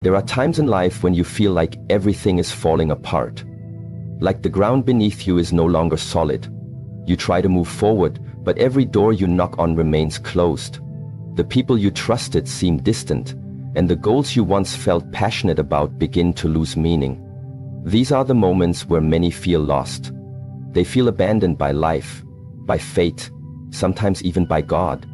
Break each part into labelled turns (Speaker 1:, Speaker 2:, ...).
Speaker 1: There are times in life when you feel like everything is falling apart, like the ground beneath you is no longer solid. You try to move forward, but every door you knock on remains closed. The people you trusted seem distant, and the goals you once felt passionate about begin to lose meaning. These are the moments where many feel lost. They feel abandoned by life, by fate, sometimes even by God.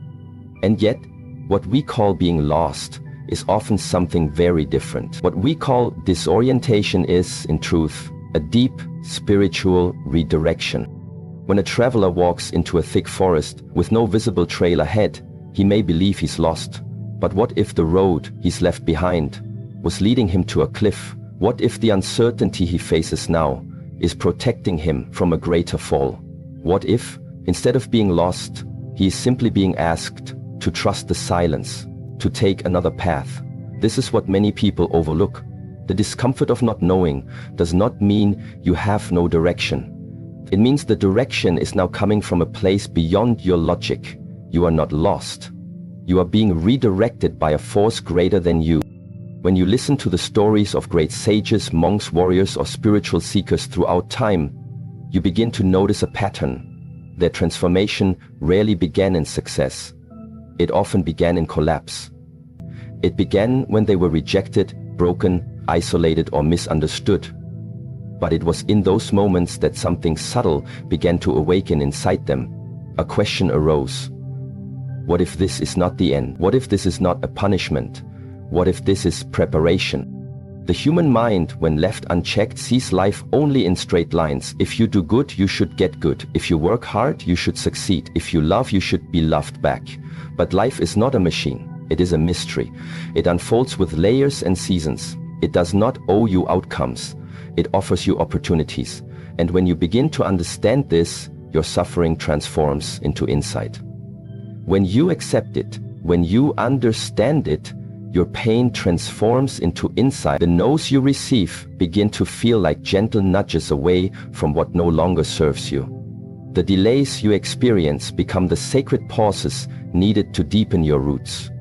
Speaker 1: And yet, what we call being lost is often something very different. What we call disorientation is, in truth, a deep spiritual redirection. When a traveler walks into a thick forest with no visible trail ahead, he may believe he's lost. But what if the road he's left behind was leading him to a cliff? What if the uncertainty he faces now is protecting him from a greater fall? What if, instead of being lost, he is simply being asked to trust the silence, to take another path? This is what many people overlook. The discomfort of not knowing does not mean you have no direction. It means the direction is now coming from a place beyond your logic. You are not lost. You are being redirected by a force greater than you. When you listen to the stories of great sages, monks, warriors, or spiritual seekers throughout time, you begin to notice a pattern. Their transformation rarely began in success. It often began in collapse. It began when they were rejected, broken, isolated, or misunderstood. But it was in those moments that something subtle began to awaken inside them. A question arose. What if this is not the end? What if this is not a punishment? What if this is preparation? The human mind, when left unchecked, sees life only in straight lines. If you do good, you should get good. If you work hard, you should succeed. If you love, you should be loved back. But life is not a machine. It is a mystery. It unfolds with layers and seasons. It does not owe you outcomes. It offers you opportunities. And when you begin to understand this, your suffering transforms into insight. When you accept it, when you understand it, your pain transforms into insight. The no's you receive begin to feel like gentle nudges away from what no longer serves you. The delays you experience become the sacred pauses needed to deepen your roots.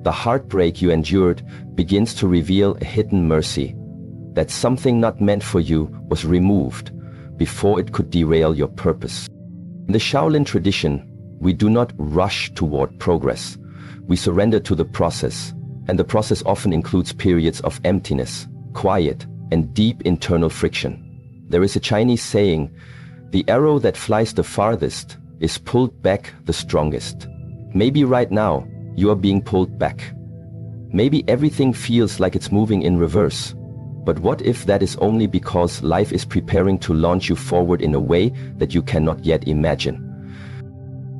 Speaker 1: The heartbreak you endured begins to reveal a hidden mercy, that something not meant for you was removed before it could derail your purpose. In the Shaolin tradition, we do not rush toward progress. We surrender to the process. And the process often includes periods of emptiness, quiet, and deep internal friction. There is a Chinese saying, "The arrow that flies the farthest is pulled back the strongest." Maybe right now, you are being pulled back. Maybe everything feels like it's moving in reverse. But what if that is only because life is preparing to launch you forward in a way that you cannot yet imagine?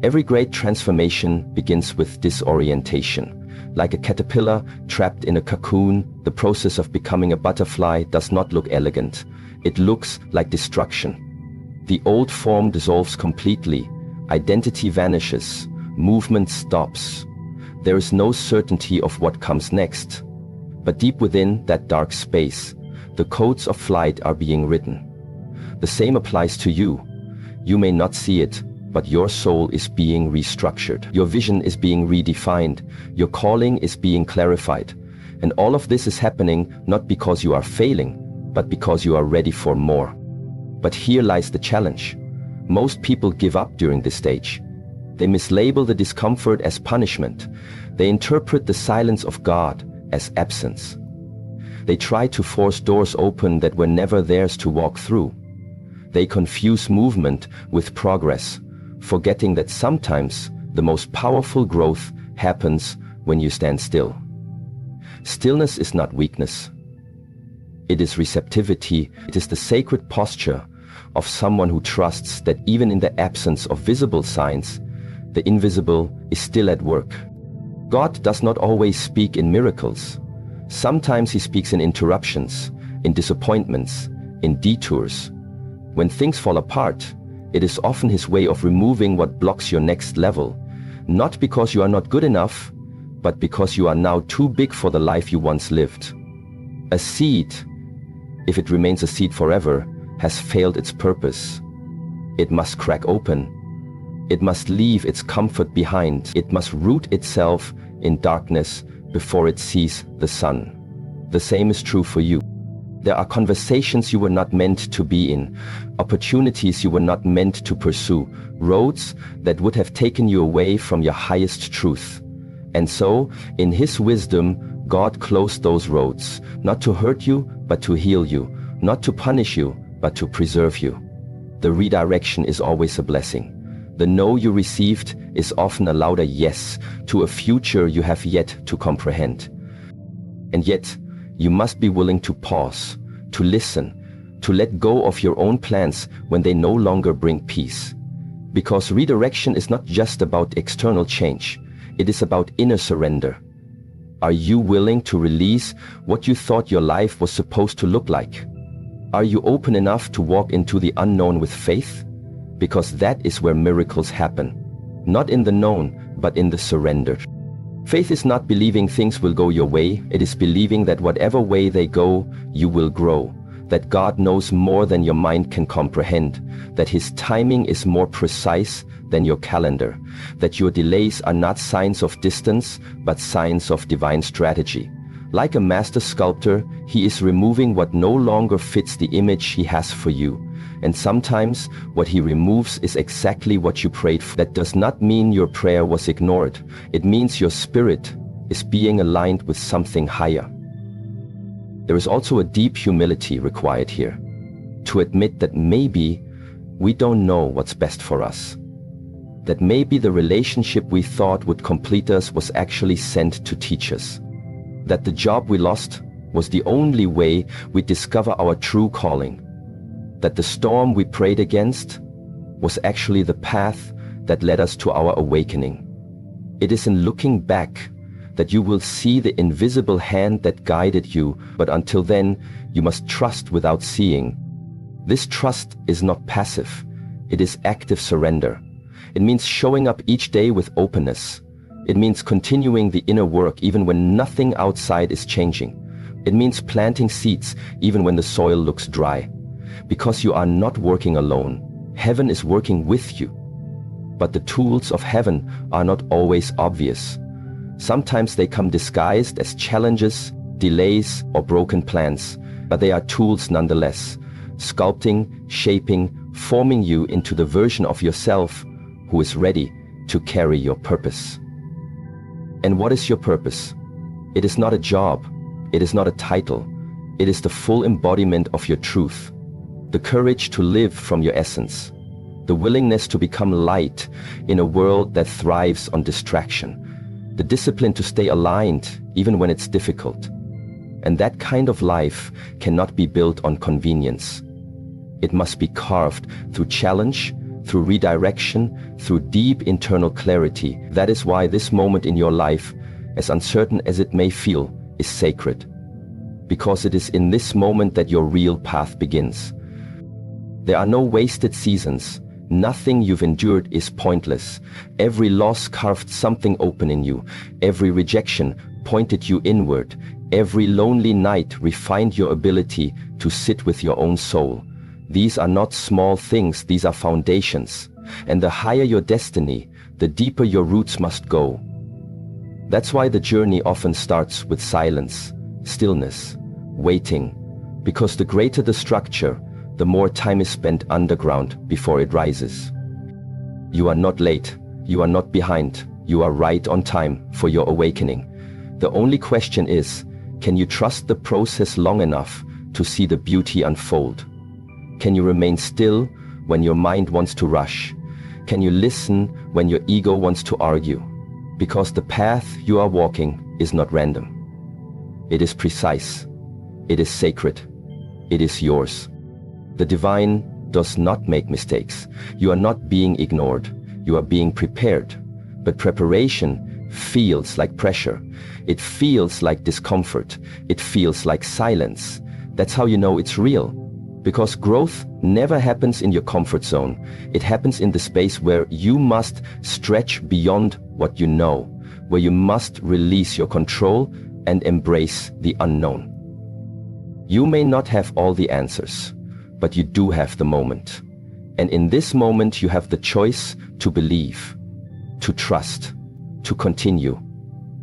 Speaker 1: Every great transformation begins with disorientation. Like a caterpillar trapped in a cocoon, the process of becoming a butterfly does not look elegant. It looks like destruction. The old form dissolves completely. Identity vanishes. Movement stops. There is no certainty of what comes next. But deep within that dark space, the codes of flight are being written. The same applies to you. You may not see it, but your soul is being restructured. Your vision is being redefined. Your calling is being clarified. And all of this is happening not because you are failing, but because you are ready for more. But here lies the challenge. Most people give up during this stage. They mislabel the discomfort as punishment. They interpret the silence of God as absence. They try to force doors open that were never theirs to walk through. They confuse movement with progress, forgetting that sometimes the most powerful growth happens when you stand still. Stillness is not weakness. It is receptivity. It is the sacred posture of someone who trusts that even in the absence of visible signs, the invisible is still at work. God does not always speak in miracles. Sometimes he speaks in interruptions, in disappointments, in detours. When things fall apart, it is often his way of removing what blocks your next level, not because you are not good enough, but because you are now too big for the life you once lived. A seed, if it remains a seed forever, has failed its purpose. It must crack open. It must leave its comfort behind. It must root itself in darkness before it sees the sun. The same is true for you. There are conversations you were not meant to be in, opportunities you were not meant to pursue, roads that would have taken you away from your highest truth. And so, in His wisdom, God closed those roads, not to hurt you, but to heal you, not to punish you, but to preserve you. The redirection is always a blessing. The no you received is often a louder yes to a future you have yet to comprehend. And yet, you must be willing to pause, to listen, to let go of your own plans when they no longer bring peace. Because redirection is not just about external change, it is about inner surrender. Are you willing to release what you thought your life was supposed to look like? Are you open enough to walk into the unknown with faith? Because that is where miracles happen. Not in the known, but in the surrender. Faith is not believing things will go your way, it is believing that whatever way they go, you will grow. That God knows more than your mind can comprehend. That His timing is more precise than your calendar. That your delays are not signs of distance, but signs of divine strategy. Like a master sculptor, He is removing what no longer fits the image He has for you. And sometimes what He removes is exactly what you prayed for. That does not mean your prayer was ignored. It means your spirit is being aligned with something higher. There is also a deep humility required here, to admit that maybe we don't know what's best for us. That maybe the relationship we thought would complete us was actually sent to teach us. That the job we lost was the only way we discover our true calling. That the storm we prayed against was actually the path that led us to our awakening. It is in looking back that you will see the invisible hand that guided you, but until then, you must trust without seeing. This trust is not passive, it is active surrender. It means showing up each day with openness. It means continuing the inner work even when nothing outside is changing. It means planting seeds even when the soil looks dry. Because you are not working alone. Heaven is working with you. But the tools of heaven are not always obvious. Sometimes they come disguised as challenges, delays, or broken plans, but they are tools nonetheless, sculpting, shaping, forming you into the version of yourself who is ready to carry your purpose. And what is your purpose? It is not a job. It is not a title. It is the full embodiment of your truth. The courage to live from your essence. The willingness to become light in a world that thrives on distraction. The discipline to stay aligned even when it's difficult. And that kind of life cannot be built on convenience. It must be carved through challenge, through redirection, through deep internal clarity. That is why this moment in your life, as uncertain as it may feel, is sacred. Because it is in this moment that your real path begins. There are no wasted seasons. Nothing you've endured is pointless. Every loss carved something open in you. Every rejection pointed you inward. Every lonely night refined your ability to sit with your own soul. These are not small things, these are foundations. And the higher your destiny, the deeper your roots must go. That's why the journey often starts with silence, stillness, waiting. Because the greater the structure, the more time is spent underground before it rises. You are not late, you are not behind, you are right on time for your awakening. The only question is, can you trust the process long enough to see the beauty unfold? Can you remain still when your mind wants to rush? Can you listen when your ego wants to argue? Because the path you are walking is not random. It is precise. It is sacred. It is yours. The divine does not make mistakes. You are not being ignored. You are being prepared. But preparation feels like pressure. It feels like discomfort. It feels like silence. That's how you know it's real. Because growth never happens in your comfort zone. It happens in the space where you must stretch beyond what you know, where you must release your control and embrace the unknown. You may not have all the answers, but you do have the moment. And in this moment you have the choice to believe, to trust, to continue.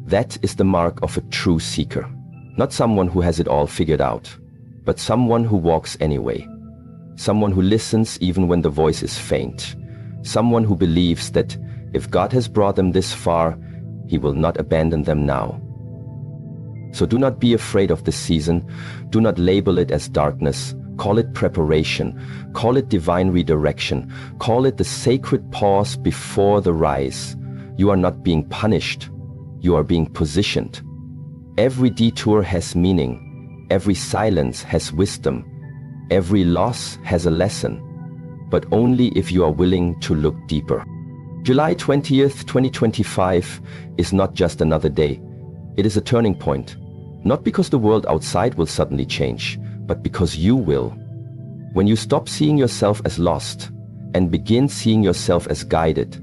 Speaker 1: That is the mark of a true seeker. Not someone who has it all figured out, but someone who walks anyway. Someone who listens even when the voice is faint. Someone who believes that if God has brought them this far, He will not abandon them now. So do not be afraid of this season. Do not label it as darkness. Call it preparation. Call it divine redirection. Call it the sacred pause before the rise. You are not being punished. You are being positioned. Every detour has meaning. Every silence has wisdom. Every loss has a lesson. But only if you are willing to look deeper. July 20th, 2025 is not just another day. It is a turning point. Not because the world outside will suddenly change, but because you will. When you stop seeing yourself as lost and begin seeing yourself as guided.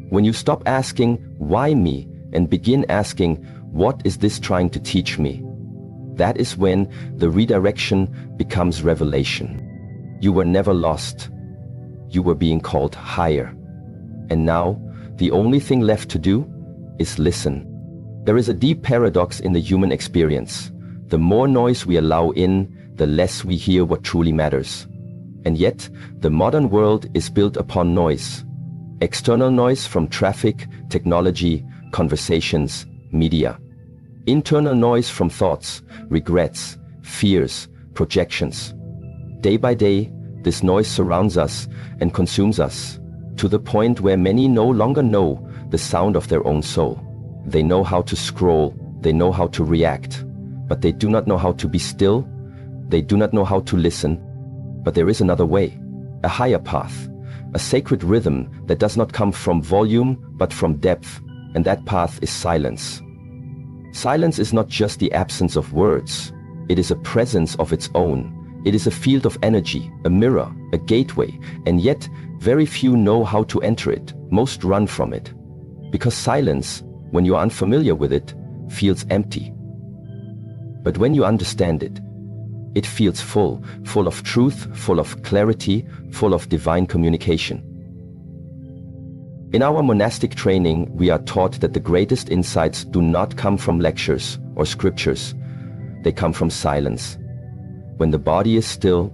Speaker 1: When you stop asking, why me? And begin asking, what is this trying to teach me? That is when the redirection becomes revelation. You were never lost. You were being called higher. And now, the only thing left to do is listen. There is a deep paradox in the human experience. The more noise we allow in, the less we hear what truly matters. And yet, the modern world is built upon noise. External noise from traffic, technology, conversations, media. Internal noise from thoughts, regrets, fears, projections. Day by day, this noise surrounds us and consumes us, to the point where many no longer know the sound of their own soul. They know how to scroll, they know how to react, but they do not know how to be still. They do not know how to listen. But there is another way, a higher path, a sacred rhythm that does not come from volume, but from depth, and that path is silence. Silence is not just the absence of words. It is a presence of its own. It is a field of energy, a mirror, a gateway, and yet very few know how to enter it. Most run from it. Because silence, when you are unfamiliar with it, feels empty. But when you understand it, it feels full, full of truth, full of clarity, full of divine communication. In our monastic training, we are taught that the greatest insights do not come from lectures or scriptures. They come from silence. When the body is still,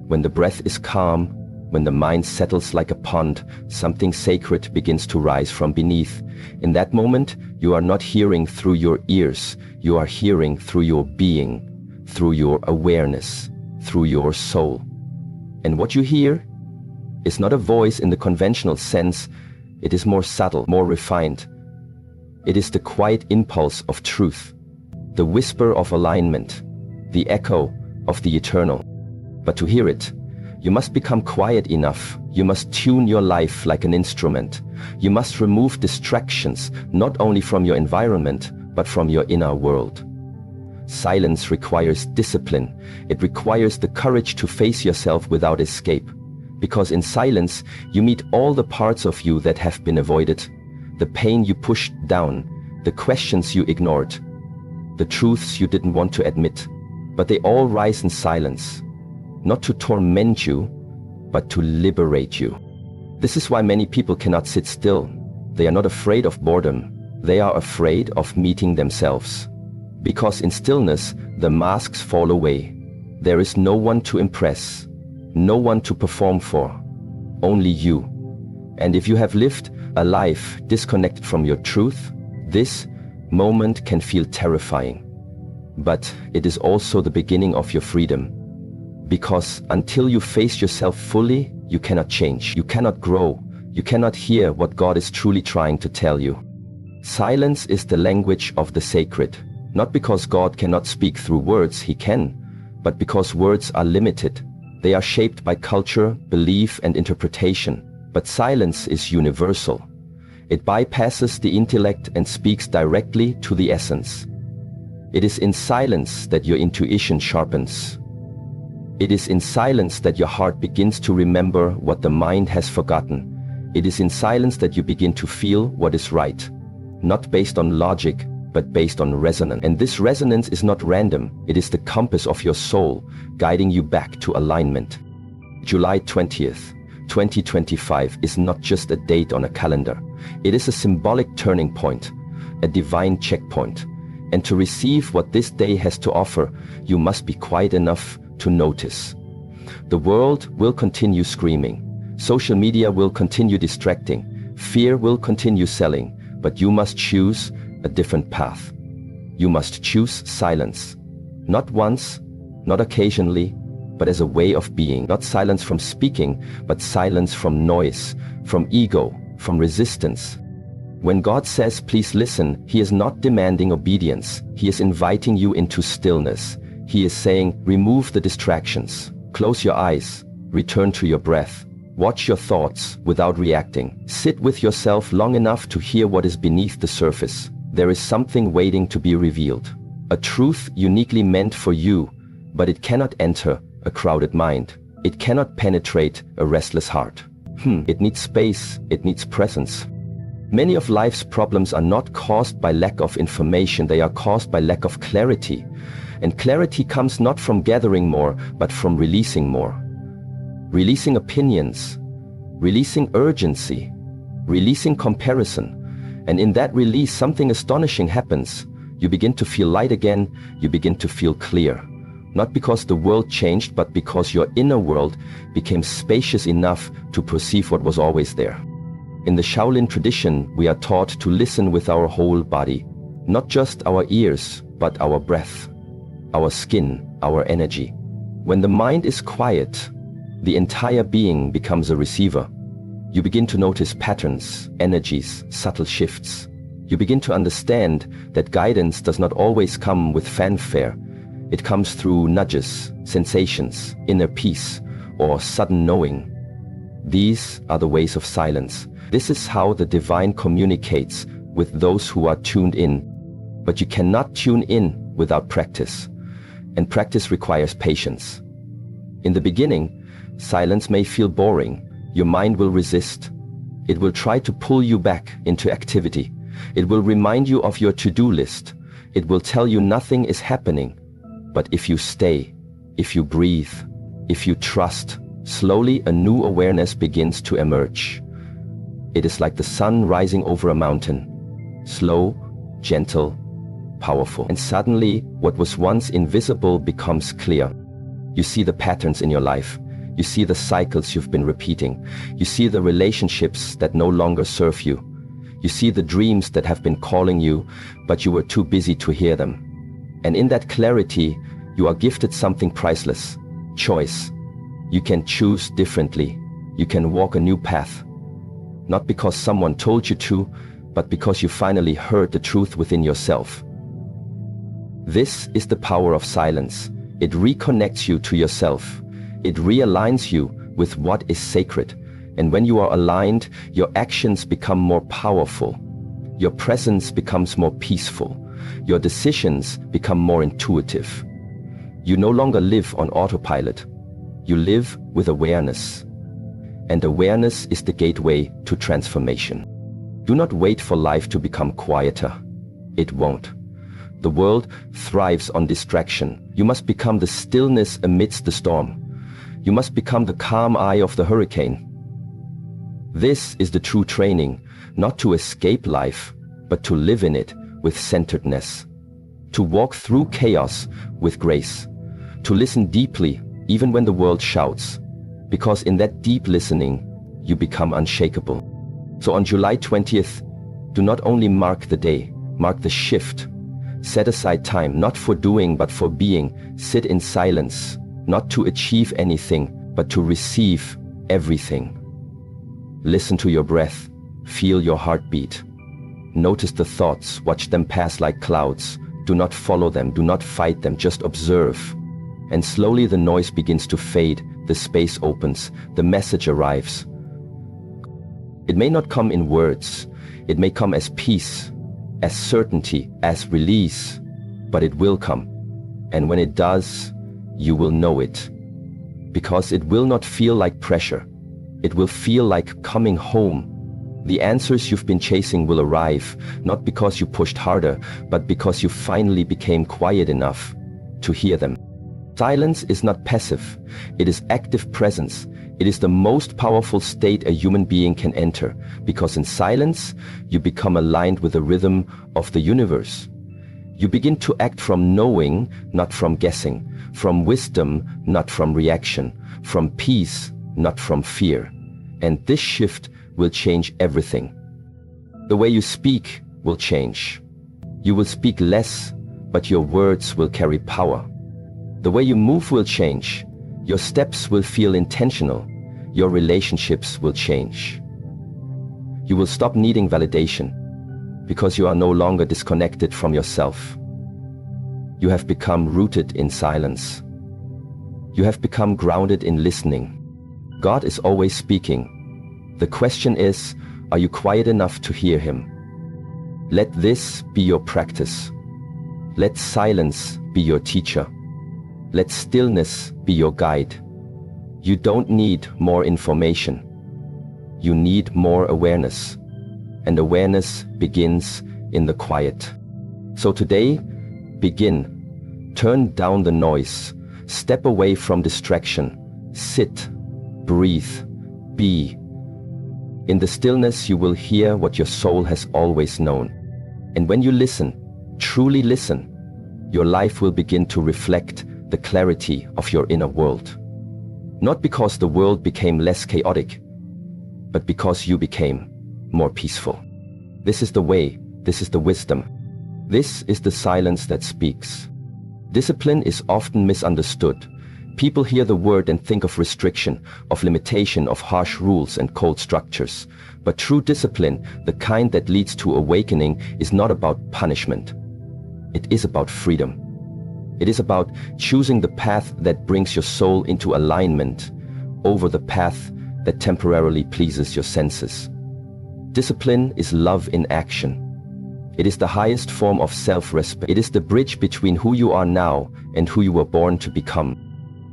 Speaker 1: when the breath is calm, when the mind settles like a pond, something sacred begins to rise from beneath. In that moment, you are not hearing through your ears, you are hearing through your being, through your awareness, through your soul. And what you hear is not a voice in the conventional sense. It is more subtle, more refined. It is the quiet impulse of truth, the whisper of alignment, the echo of the eternal. But to hear it, you must become quiet enough. You must tune your life like an instrument. You must remove distractions, not only from your environment, but from your inner world. Silence requires discipline. It requires the courage to face yourself without escape. Because in silence, you meet all the parts of you that have been avoided, the pain you pushed down, the questions you ignored, the truths you didn't want to admit. But they all rise in silence, not to torment you, but to liberate you. This is why many people cannot sit still. They are not afraid of boredom. They are afraid of meeting themselves. Because in stillness, the masks fall away. There is no one to impress, no one to perform for, only you. And if you have lived a life disconnected from your truth, this moment can feel terrifying. But it is also the beginning of your freedom. Because until you face yourself fully, you cannot change, you cannot grow, you cannot hear what God is truly trying to tell you. Silence is the language of the sacred, not because God cannot speak through words, He can, but because words are limited. They are shaped by culture, belief, and interpretation. But silence is universal. It bypasses the intellect and speaks directly to the essence. It is in silence that your intuition sharpens. It is in silence that your heart begins to remember what the mind has forgotten. It is in silence that you begin to feel what is right, not based on logic, but based on resonance. And this resonance is not random. It is the compass of your soul, guiding you back to alignment. July 20th, 2025 is not just a date on a calendar. It is a symbolic turning point, a divine checkpoint. And to receive what this day has to offer, you must be quiet enough to notice. The world will continue screaming. Social media will continue distracting. Fear will continue selling. But you must choose a different path. You must choose silence. Not once, not occasionally, but as a way of being. Not silence from speaking, but silence from noise, from ego, from resistance. When God says, please listen, He is not demanding obedience. He is inviting you into stillness. He is saying, remove the distractions. Close your eyes. Return to your breath. Watch your thoughts without reacting. Sit with yourself long enough to hear what is beneath the surface. There is something waiting to be revealed. A truth uniquely meant for you, but it cannot enter a crowded mind. It cannot penetrate a restless heart. It needs space. It needs presence. Many of life's problems are not caused by lack of information. They are caused by lack of clarity. And clarity comes not from gathering more, but from releasing more. Releasing opinions, releasing urgency, releasing comparison. And in that release, something astonishing happens. You begin to feel light again. You begin to feel clear. Not because the world changed, but because your inner world became spacious enough to perceive what was always there. In the Shaolin tradition, we are taught to listen with our whole body. Not just our ears, but our breath, our skin, our energy. When the mind is quiet, the entire being becomes a receiver. You begin to notice patterns, energies, subtle shifts. You begin to understand that guidance does not always come with fanfare. It comes through nudges, sensations, inner peace, or sudden knowing. These are the ways of silence. This is how the divine communicates with those who are tuned in. But you cannot tune in without practice. And practice requires patience. In the beginning, silence may feel boring. Your mind will resist. It will try to pull you back into activity. It will remind you of your to-do list. It will tell you nothing is happening. But if you stay, if you breathe, if you trust, slowly a new awareness begins to emerge. It is like the sun rising over a mountain. Slow, gentle, powerful. And suddenly, what was once invisible becomes clear. You see the patterns in your life. You see the cycles you've been repeating. You see the relationships that no longer serve you. You see the dreams that have been calling you, but you were too busy to hear them. And in that clarity, you are gifted something priceless: choice. You can choose differently. You can walk a new path. Not because someone told you to, but because you finally heard the truth within yourself. This is the power of silence. It reconnects you to yourself. It realigns you with what is sacred. And when you are aligned, your actions become more powerful. Your presence becomes more peaceful. Your decisions become more intuitive. You no longer live on autopilot. You live with awareness. And awareness is the gateway to transformation. Do not wait for life to become quieter. It won't. The world thrives on distraction. You must become the stillness amidst the storm. You must become the calm eye of the hurricane. This is the true training, not to escape life, but to live in it with centeredness. To walk through chaos with grace. To listen deeply, even when the world shouts. Because in that deep listening, you become unshakable. So on July 20th, do not only mark the day, mark the shift. Set aside time, not for doing, but for being. Sit in silence, not to achieve anything, but to receive everything. Listen to your breath. Feel your heartbeat. Notice the thoughts. Watch them pass like clouds. Do not follow them. Do not fight them. Just observe. And slowly the noise begins to fade. The space opens. The message arrives. It may not come in words. It may come as peace, as certainty, as release. But it will come. And when it does, you will know it. Because it will not feel like pressure. It will feel like coming home. The answers you've been chasing will arrive, not because you pushed harder, but because you finally became quiet enough to hear them. Silence is not passive. It is active presence. It is the most powerful state a human being can enter, because in silence, you become aligned with the rhythm of the universe. You begin to act from knowing, not from guessing, from wisdom, not from reaction, from peace, not from fear. And this shift will change everything. The way you speak will change. You will speak less, but your words will carry power. The way you move will change. Your steps will feel intentional. Your relationships will change. You will stop needing validation because you are no longer disconnected from yourself. You have become rooted in silence. You have become grounded in listening. God is always speaking. The question is, are you quiet enough to hear Him? Let this be your practice. Let silence be your teacher. Let stillness be your guide. You don't need more information. You need more awareness. And awareness begins in the quiet. So today, begin. Turn down the noise. Step away from distraction. Sit. Breathe. Be. In the stillness you will hear what your soul has always known. And when you listen, truly listen, your life will begin to reflect the clarity of your inner world. Not because the world became less chaotic, but because you became more peaceful. This is the way, this is the wisdom. This is the silence that speaks. Discipline is often misunderstood. People hear the word and think of restriction, of limitation, of harsh rules and cold structures. But true discipline, the kind that leads to awakening, is not about punishment. It is about freedom. It is about choosing the path that brings your soul into alignment over the path that temporarily pleases your senses. Discipline is love in action. It is the highest form of self-respect. It is the bridge between who you are now and who you were born to become.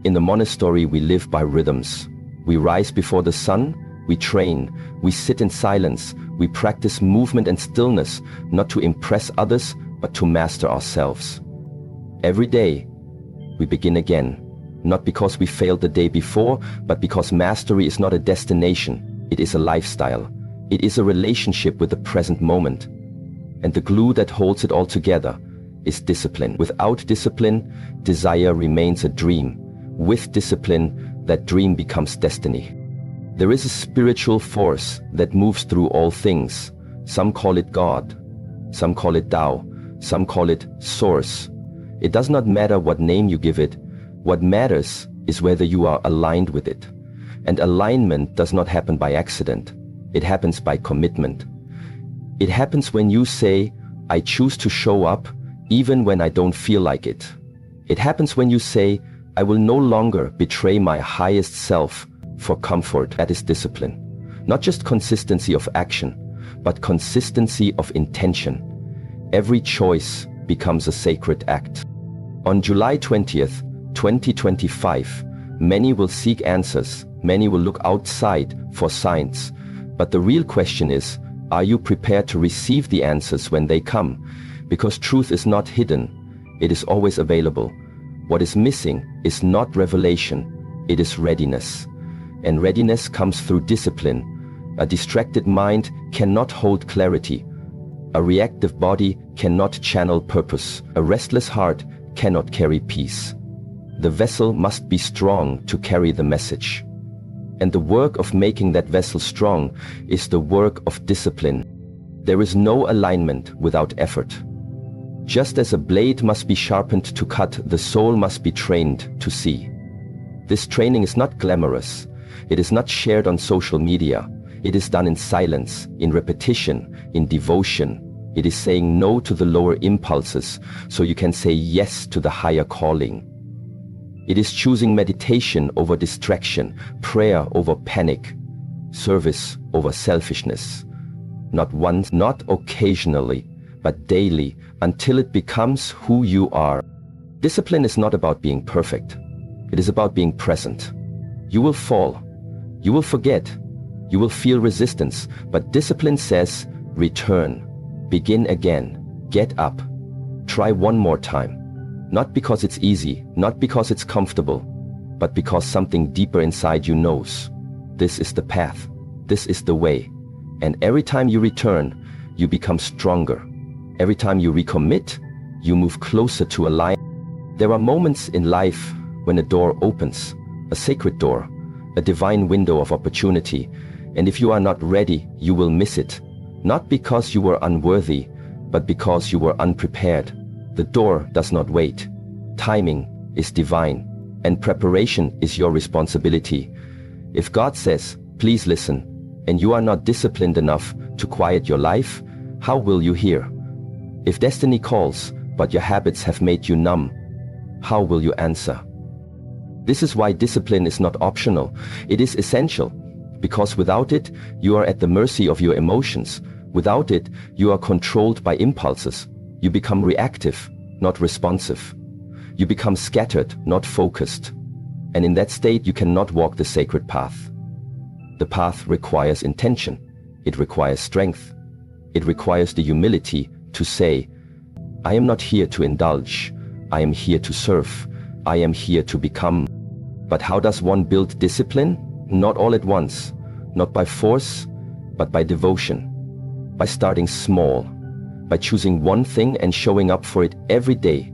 Speaker 1: In the monastery, we live by rhythms. We rise before the sun, we train, we sit in silence, we practice movement and stillness, not to impress others, but to master ourselves. Every day, we begin again, not because we failed the day before, but because mastery is not a destination, it is a lifestyle. It is a relationship with the present moment. And the glue that holds it all together is discipline. Without discipline, desire remains a dream. With discipline, that dream becomes destiny. There is a spiritual force that moves through all things. Some call it God, some call it Tao, some call it Source. It does not matter what name you give it. What matters is whether you are aligned with it. And alignment does not happen by accident. It happens by commitment. It happens when you say, I choose to show up even when I don't feel like it. It happens when you say, I will no longer betray my highest self for comfort. That is discipline. Not just consistency of action, but consistency of intention. Every choice becomes a sacred act. On July 20th, 2025, many will seek answers. Many will look outside for signs. But the real question is, are you prepared to receive the answers when they come? Because truth is not hidden. It is always available. What is missing is not revelation. It is readiness. And readiness comes through discipline. A distracted mind cannot hold clarity. A reactive body cannot channel purpose. A restless heart cannot carry peace. The vessel must be strong to carry the message. And the work of making that vessel strong is the work of discipline. There is no alignment without effort. Just as a blade must be sharpened to cut, the soul must be trained to see. This training is not glamorous. It is not shared on social media. It is done in silence, in repetition, in devotion. It is saying no to the lower impulses so you can say yes to the higher calling. It is choosing meditation over distraction, prayer over panic, service over selfishness. Not once, not occasionally, but daily, until it becomes who you are. Discipline is not about being perfect. It is about being present. You will fall. You will forget. You will feel resistance. But discipline says, return. Begin again. Get up. Try one more time. Not because it's easy, not because it's comfortable, but because something deeper inside you knows. This is the path. This is the way. And every time you return, you become stronger. Every time you recommit, you move closer to alignment. There are moments in life when a door opens, a sacred door, a divine window of opportunity, and if you are not ready, you will miss it. Not because you were unworthy, but because you were unprepared. The door does not wait. Timing is divine, and preparation is your responsibility. If God says, please listen, and you are not disciplined enough to quiet your life, how will you hear? If destiny calls, but your habits have made you numb, how will you answer? This is why discipline is not optional. It is essential, because without it, you are at the mercy of your emotions. Without it, you are controlled by impulses. You become reactive, not responsive. You become scattered, not focused. And in that state, you cannot walk the sacred path. The path requires intention. It requires strength. It requires the humility to say, I am not here to indulge. I am here to serve. I am here to become. But how does one build discipline? Not all at once, not by force, but by devotion. By starting small, by choosing one thing and showing up for it every day.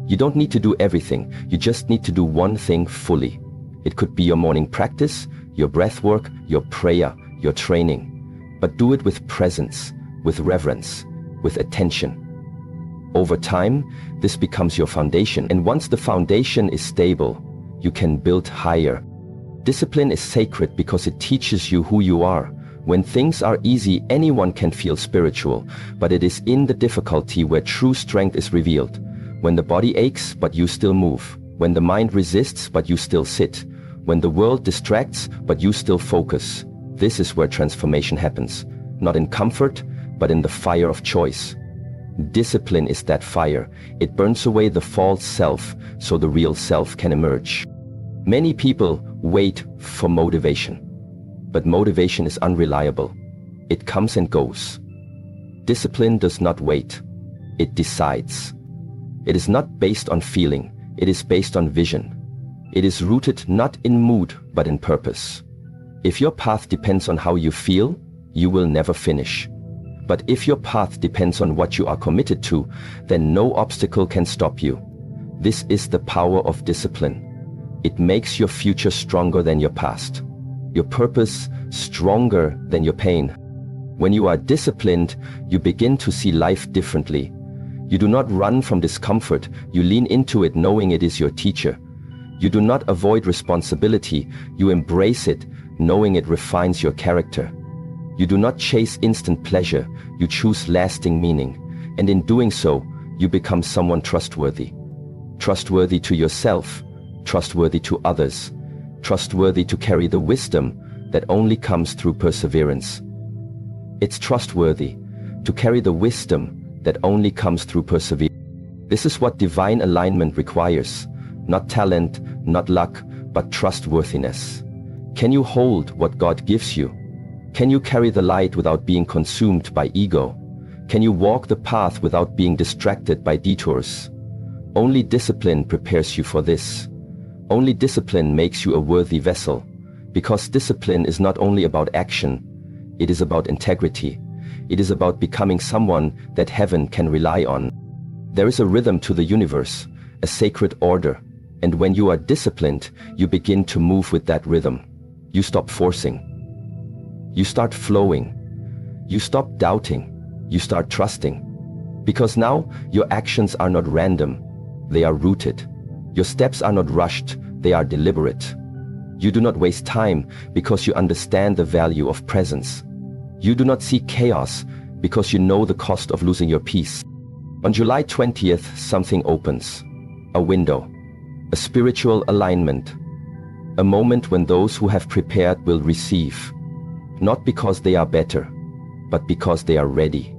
Speaker 1: You don't need to do everything, you just need to do one thing fully. It could be your morning practice, your breath work, your prayer, your training. But do it with presence, with reverence, with attention. Over time, this becomes your foundation, and once the foundation is stable, you can build higher. Discipline is sacred because it teaches you who you are. When things are easy, anyone can feel spiritual, but it is in the difficulty where true strength is revealed. When the body aches, but you still move. When the mind resists, but you still sit. When the world distracts, but you still focus. This is where transformation happens. Not in comfort, but in the fire of choice. Discipline is that fire. It burns away the false self, so the real self can emerge. Many people wait for motivation. But motivation is unreliable. It comes and goes. Discipline does not wait. It decides. It is not based on feeling. It is based on vision. It is rooted not in mood, but in purpose. If your path depends on how you feel, you will never finish. But if your path depends on what you are committed to, then no obstacle can stop you. This is the power of discipline. It makes your future stronger than your past. Your purpose stronger than your pain. When you are disciplined, you begin to see life differently. You do not run from discomfort, you lean into it knowing it is your teacher. You do not avoid responsibility, you embrace it, knowing it refines your character. You do not chase instant pleasure, you choose lasting meaning. And in doing so, you become someone trustworthy. Trustworthy to yourself, trustworthy to others, trustworthy to carry the wisdom that only comes through perseverance. It's trustworthy to carry the wisdom that only comes through perseverance. This is what divine alignment requires. Not talent, not luck, but trustworthiness. Can you hold what God gives you? Can you carry the light without being consumed by ego? Can you walk the path without being distracted by detours? Only discipline prepares you for this. Only discipline makes you a worthy vessel. Because discipline is not only about action, it is about integrity. It is about becoming someone that heaven can rely on. There is a rhythm to the universe, a sacred order. And when you are disciplined, you begin to move with that rhythm. You stop forcing. You start flowing. You stop doubting. You start trusting. Because now your actions are not random. They are rooted. Your steps are not rushed. They are deliberate. You do not waste time because you understand the value of presence. You do not seek chaos because you know the cost of losing your peace. On July 20th, something opens. A window. A spiritual alignment. A moment when those who have prepared will receive. Not because they are better, but because they are ready.